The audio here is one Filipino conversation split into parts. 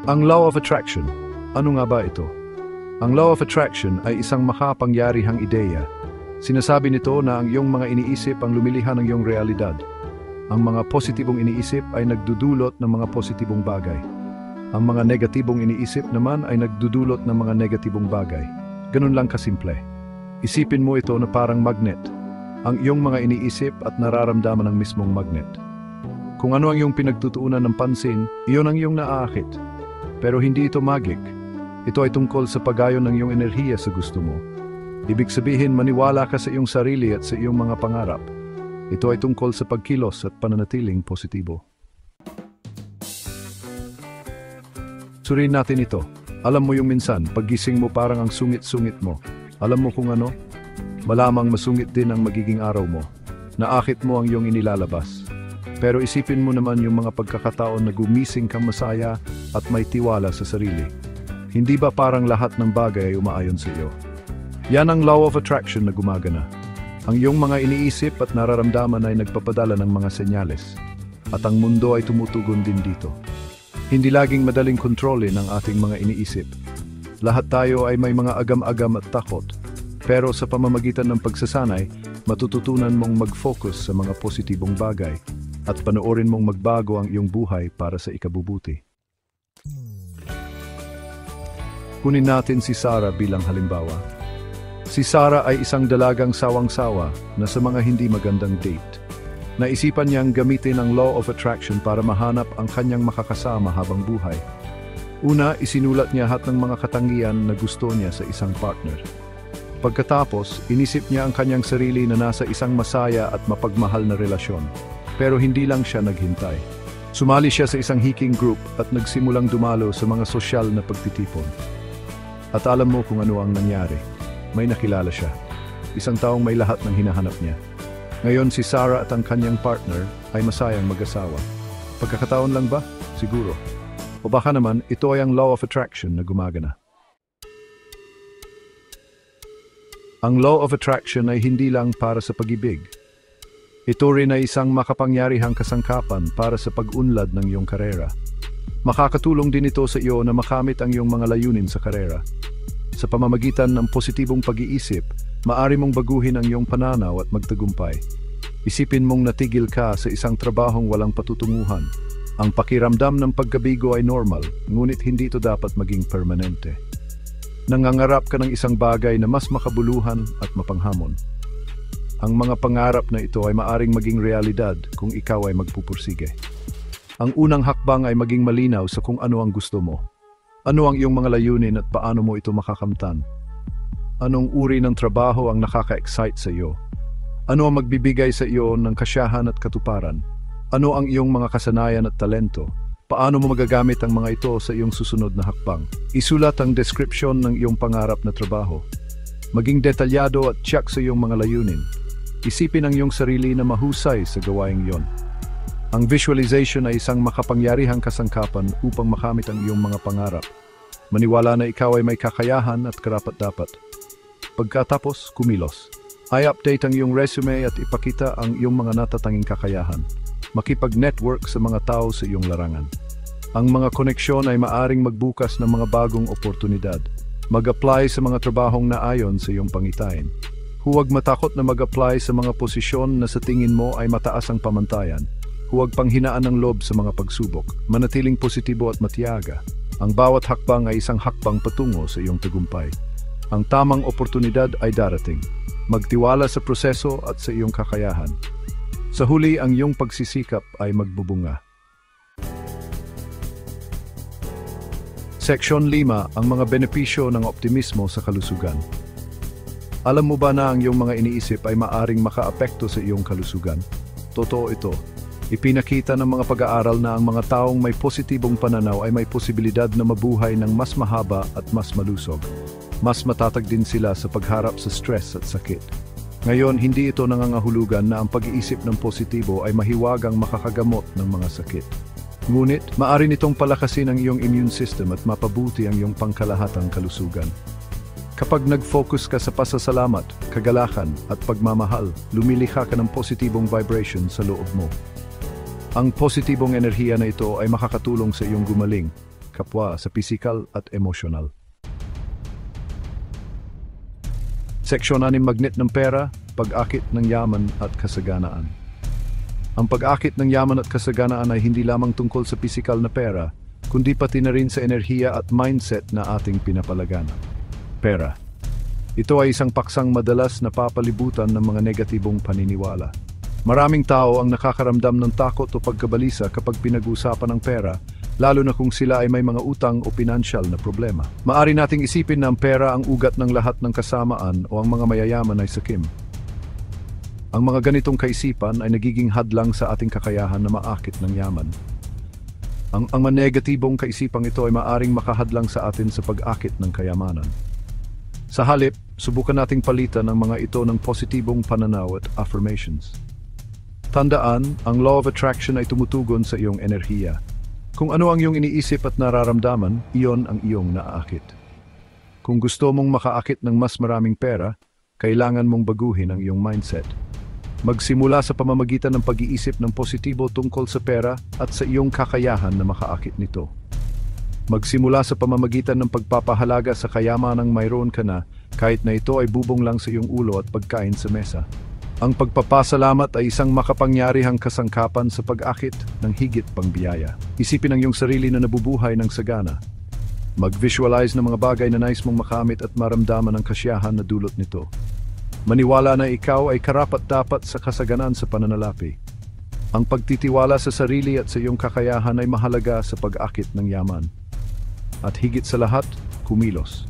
Ang Law of Attraction. Ano nga ba ito? Ang Law of Attraction ay isang makapangyarihang ideya. Sinasabi nito na ang iyong mga iniisip ang lumilihan ng iyong realidad. Ang mga positibong iniisip ay nagdudulot ng mga positibong bagay. Ang mga negatibong iniisip naman ay nagdudulot ng mga negatibong bagay. Ganun lang kasimple. Isipin mo ito na parang magnet. Ang iyong mga iniisip at nararamdaman ng mismong magnet. Kung ano ang iyong pinagtutuunan ng pansin, iyon ang iyong naaakit. Pero hindi ito magic. Ito ay tungkol sa pagayon ng iyong enerhiya sa gusto mo. Ibig sabihin, maniwala ka sa iyong sarili at sa iyong mga pangarap. Ito ay tungkol sa pagkilos at pananatiling positibo. Suriin natin ito. Alam mo yung minsan, paggising mo parang ang sungit-sungit mo. Alam mo kung ano? Malamang masungit din ang magiging araw mo. Naakit mo ang iyong inilalabas. Pero isipin mo naman yung mga pagkakataon na gumising kang masaya at may tiwala sa sarili. Hindi ba parang lahat ng bagay ay umaayon sa iyo? Yan ang Law of Attraction na gumagana. Ang iyong mga iniisip at nararamdaman ay nagpapadala ng mga senyales. At ang mundo ay tumutugon din dito. Hindi laging madaling kontrolin ang ating mga iniisip. Lahat tayo ay may mga agam-agam at takot. Pero sa pamamagitan ng pagsasanay, matututunan mong mag-focus sa mga positibong bagay at panoorin mong magbago ang iyong buhay para sa ikabubuti. Kunin natin si Sarah bilang halimbawa. Si Sarah ay isang dalagang sawang-sawa na sa mga hindi magandang date. Naisipan niyang gamitin ang Law of Attraction para mahanap ang kanyang makakasama habang buhay. Una, isinulat niya lahat ng mga katangian na gusto niya sa isang partner. Pagkatapos, inisip niya ang kanyang sarili na nasa isang masaya at mapagmahal na relasyon. Pero hindi lang siya naghintay. Sumali siya sa isang hiking group at nagsimulang dumalo sa mga sosyal na pagtitipon. At alam mo kung ano ang nangyari. May nakilala siya. Isang taong may lahat ng hinahanap niya. Ngayon si Sarah at ang kanyang partner ay masayang mag-asawa. Pagkakataon lang ba? Siguro. O baka naman ito ay ang Law of Attraction na gumagana. Ang Law of Attraction ay hindi lang para sa pag-ibig. Ito rin ay isang makapangyarihang kasangkapan para sa pag-unlad ng iyong karera. Makakatulong din ito sa iyo na makamit ang iyong mga layunin sa karera. Sa pamamagitan ng positibong pag-iisip, maaari mong baguhin ang iyong pananaw at magtagumpay. Isipin mong natigil ka sa isang trabahong walang patutunguhan. Ang pakiramdam ng pagkabigo ay normal, ngunit hindi ito dapat maging permanente. Nangangarap ka ng isang bagay na mas makabuluhan at mapanghamon. Ang mga pangarap na ito ay maaring maging realidad kung ikaw ay magpupursige. Ang unang hakbang ay maging malinaw sa kung ano ang gusto mo. Ano ang iyong mga layunin at paano mo ito makakamtan? Anong uri ng trabaho ang nakaka-excite sa iyo? Ano ang magbibigay sa iyo ng kasiyahan at katuparan? Ano ang iyong mga kasanayan at talento? Paano mo magagamit ang mga ito sa iyong susunod na hakbang? Isulat ang description ng iyong pangarap na trabaho. Maging detalyado at tiyak sa iyong mga layunin. Isipin ang iyong sarili na mahusay sa gawaing iyon. Ang visualization ay isang makapangyarihang kasangkapan upang makamit ang iyong mga pangarap. Maniwala na ikaw ay may kakayahan at karapat-dapat. Pagkatapos, kumilos. I-update ang iyong resume at ipakita ang iyong mga natatanging kakayahan. Makipag-network sa mga tao sa iyong larangan. Ang mga koneksyon ay maaring magbukas ng mga bagong oportunidad. Mag-apply sa mga trabahong naayon sa iyong pangitain. Huwag matakot na mag-apply sa mga posisyon na sa tingin mo ay mataas ang pamantayan. Huwag panghinaan ng loob sa mga pagsubok. Manatiling positibo at matiyaga. Ang bawat hakbang ay isang hakbang patungo sa iyong tagumpay. Ang tamang oportunidad ay darating. Magtiwala sa proseso at sa iyong kakayahan. Sa huli, ang iyong pagsisikap ay magbubunga. Seksyon 5, ang mga benepisyo ng optimismo sa kalusugan. Alam mo ba na ang iyong mga iniisip ay maaring makaapekto sa iyong kalusugan? Totoo ito. Ipinakita ng mga pag-aaral na ang mga taong may positibong pananaw ay may posibilidad na mabuhay ng mas mahaba at mas malusog. Mas matatag din sila sa pagharap sa stress at sakit. Ngayon, hindi ito nangangahulugan na ang pag-iisip ng positibo ay mahiwagang makakagamot ng mga sakit. Ngunit, maaari nitong palakasin ang iyong immune system at mapabuti ang iyong pangkalahatang kalusugan. Kapag nag-focus ka sa pasasalamat, kagalakan at pagmamahal, lumilikha ka ng positibong vibration sa loob mo. Ang positibong enerhiya na ito ay makakatulong sa iyong gumaling, kapwa sa pisikal at emosyonal. Seksyon 6, magnet ng pera, pag-akit ng yaman at kasaganaan. Ang pag-akit ng yaman at kasaganaan ay hindi lamang tungkol sa pisikal na pera, kundi pati na rin sa enerhiya at mindset na ating pinapalagana. Pera. Ito ay isang paksang madalas na papalibutan ng mga negatibong paniniwala. Maraming tao ang nakakaramdam ng takot o pagkabalisa kapag pinag-uusapan ng pera, lalo na kung sila ay may mga utang o pinansyal na problema. Maari nating isipin na ang pera ang ugat ng lahat ng kasamaan o ang mga mayayaman ay sakim. Ang mga ganitong kaisipan ay nagiging hadlang sa ating kakayahan na maakit ng yaman. Ang negatibong kaisipang ito ay maaring makahadlang sa atin sa pag-akit ng kayamanan. Sa halip, subukan nating palitan ang mga ito ng positibong pananaw at affirmations. Tandaan, ang law of attraction ay tumutugon sa iyong enerhiya. Kung ano ang iyong iniisip at nararamdaman, iyon ang iyong naaakit. Kung gusto mong makaakit ng mas maraming pera, kailangan mong baguhin ang iyong mindset. Magsimula sa pamamagitan ng pag-iisip ng positibo tungkol sa pera at sa iyong kakayahan na makaakit nito. Magsimula sa pamamagitan ng pagpapahalaga sa kayamanang mayroon ka na, kahit na ito ay bubong lang sa iyong ulo at pagkain sa mesa. Ang pagpapasalamat ay isang makapangyarihang kasangkapan sa pag-akit ng higit pang biyaya. Isipin ang iyong sarili na nabubuhay ng sagana. Mag-visualize ng mga bagay na nais mong makamit at maramdaman ang kasiyahan na dulot nito. Maniwala na ikaw ay karapat-dapat sa kasaganaan sa pananalapi. Ang pagtitiwala sa sarili at sa iyong kakayahan ay mahalaga sa pag-akit ng yaman. At higit sa lahat, kumilos.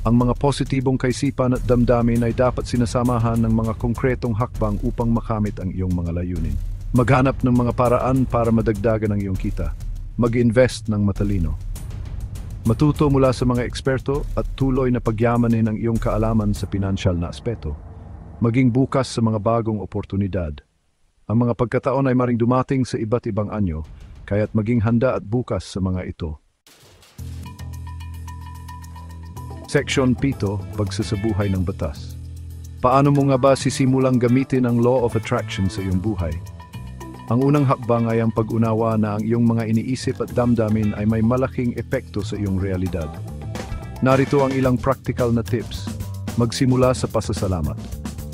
Ang mga positibong kaisipan at damdamin ay dapat sinasamahan ng mga konkretong hakbang upang makamit ang iyong mga layunin. Maghanap ng mga paraan para madagdagan ang iyong kita. Mag-invest ng matalino. Matuto mula sa mga eksperto at tuloy na pagyamanin ang iyong kaalaman sa pinansyal na aspeto. Maging bukas sa mga bagong oportunidad. Ang mga pagkataon ay maring dumating sa iba't ibang anyo, kaya't maging handa at bukas sa mga ito. Seksyon 7, pagsasabuhay ng batas. Paano mo nga ba sisimulang gamitin ang law of attraction sa iyong buhay? Ang unang hakbang ay ang pag-unawa na ang iyong mga iniisip at damdamin ay may malaking epekto sa iyong realidad. Narito ang ilang practical na tips. Magsimula sa pasasalamat.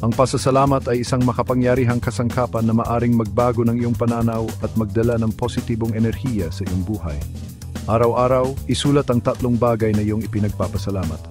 Ang pasasalamat ay isang makapangyarihang kasangkapan na maaring magbago ng iyong pananaw at magdala ng positibong enerhiya sa iyong buhay. Araw-araw, isulat ang 3 bagay na iyong ipinagpapasalamat.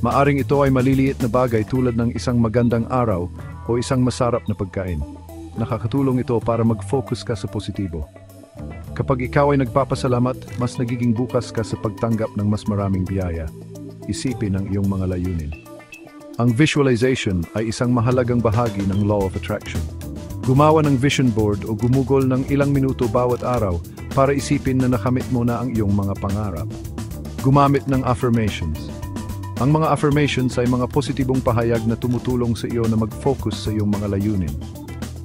Maaring ito ay maliliit na bagay tulad ng isang magandang araw o isang masarap na pagkain. Nakakatulong ito para mag-focus ka sa positibo. Kapag ikaw ay nagpapasalamat, mas nagiging bukas ka sa pagtanggap ng mas maraming biyaya. Isipin ang iyong mga layunin. Ang visualization ay isang mahalagang bahagi ng law of attraction. Gumawa ng vision board o gumugol ng ilang minuto bawat araw para isipin na nakamit mo na ang iyong mga pangarap. Gumamit ng affirmations. Ang mga affirmations ay mga positibong pahayag na tumutulong sa iyo na mag-focus sa iyong mga layunin.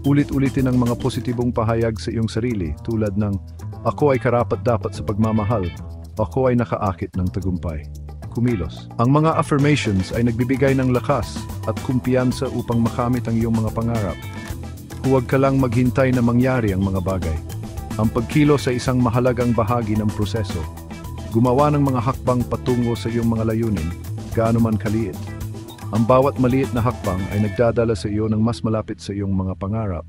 Ulit-ulitin ang mga positibong pahayag sa iyong sarili tulad ng, "Ako ay karapat-dapat sa pagmamahal. Ako ay nakaakit ng tagumpay." Kumilos. Ang mga affirmations ay nagbibigay ng lakas at kumpiyansa upang makamit ang iyong mga pangarap. Huwag ka lang maghintay na mangyari ang mga bagay. Ang pagkilos ay isang mahalagang bahagi ng proseso. Gumawa ng mga hakbang patungo sa iyong mga layunin, gaano man kaliit. Ang bawat maliit na hakbang ay nagdadala sa iyo ng mas malapit sa iyong mga pangarap.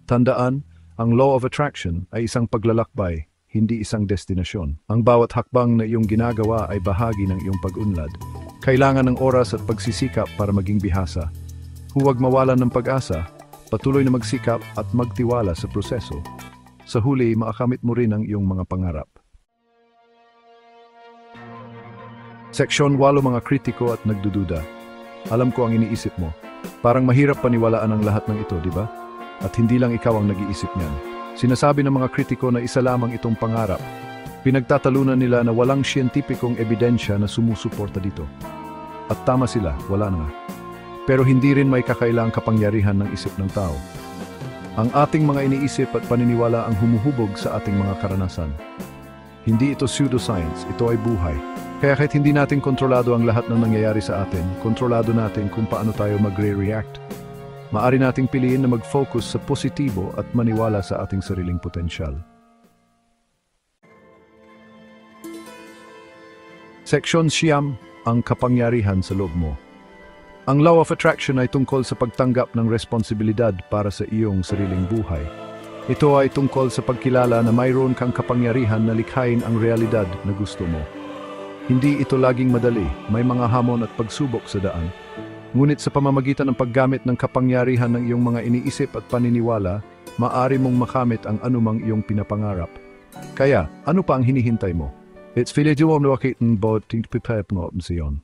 Tandaan, ang law of attraction ay isang paglalakbay, hindi isang destinasyon. Ang bawat hakbang na iyong ginagawa ay bahagi ng iyong pag-unlad. Kailangan ng oras at pagsisikap para maging bihasa. Huwag mawalan ng pag-asa, patuloy na magsikap at magtiwala sa proseso. Sa huli, maakamit mo rin ang iyong mga pangarap. Seksyon 8, mga kritiko at nagdududa. Alam ko ang iniisip mo. Parang mahirap paniwalaan ang lahat ng ito, di ba? At hindi lang ikaw ang nag-iisip niyan. Sinasabi ng mga kritiko na isa lamang itong pangarap. Pinagtatalunan nila na walang siyentipikong ebidensya na sumusuporta dito. At tama sila, wala na nga. Pero hindi rin may kakailang kapangyarihan ng isip ng tao. Ang ating mga iniisip at paniniwala ang humuhubog sa ating mga karanasan. Hindi ito pseudoscience, ito ay buhay. Kaya kahit hindi natin kontrolado ang lahat ng nangyayari sa atin, kontrolado natin kung paano tayo magre-react. Maari nating piliin na mag-focus sa positibo at maniwala sa ating sariling potensyal. Seksyon siyam, ang kapangyarihan sa loob mo. Ang Law of Attraction ay tungkol sa pagtanggap ng responsibilidad para sa iyong sariling buhay. Ito ay tungkol sa pagkilala na mayroon kang kapangyarihan na likhain ang realidad na gusto mo. Hindi ito laging madali, may mga hamon at pagsubok sa daan. Ngunit sa pamamagitan ng paggamit ng kapangyarihan ng iyong mga iniisip at paniniwala, maaari mong makamit ang anumang iyong pinapangarap. Kaya, ano pa ang hinihintay mo? It's video om nakit ng bod ting pipep ng opsyon.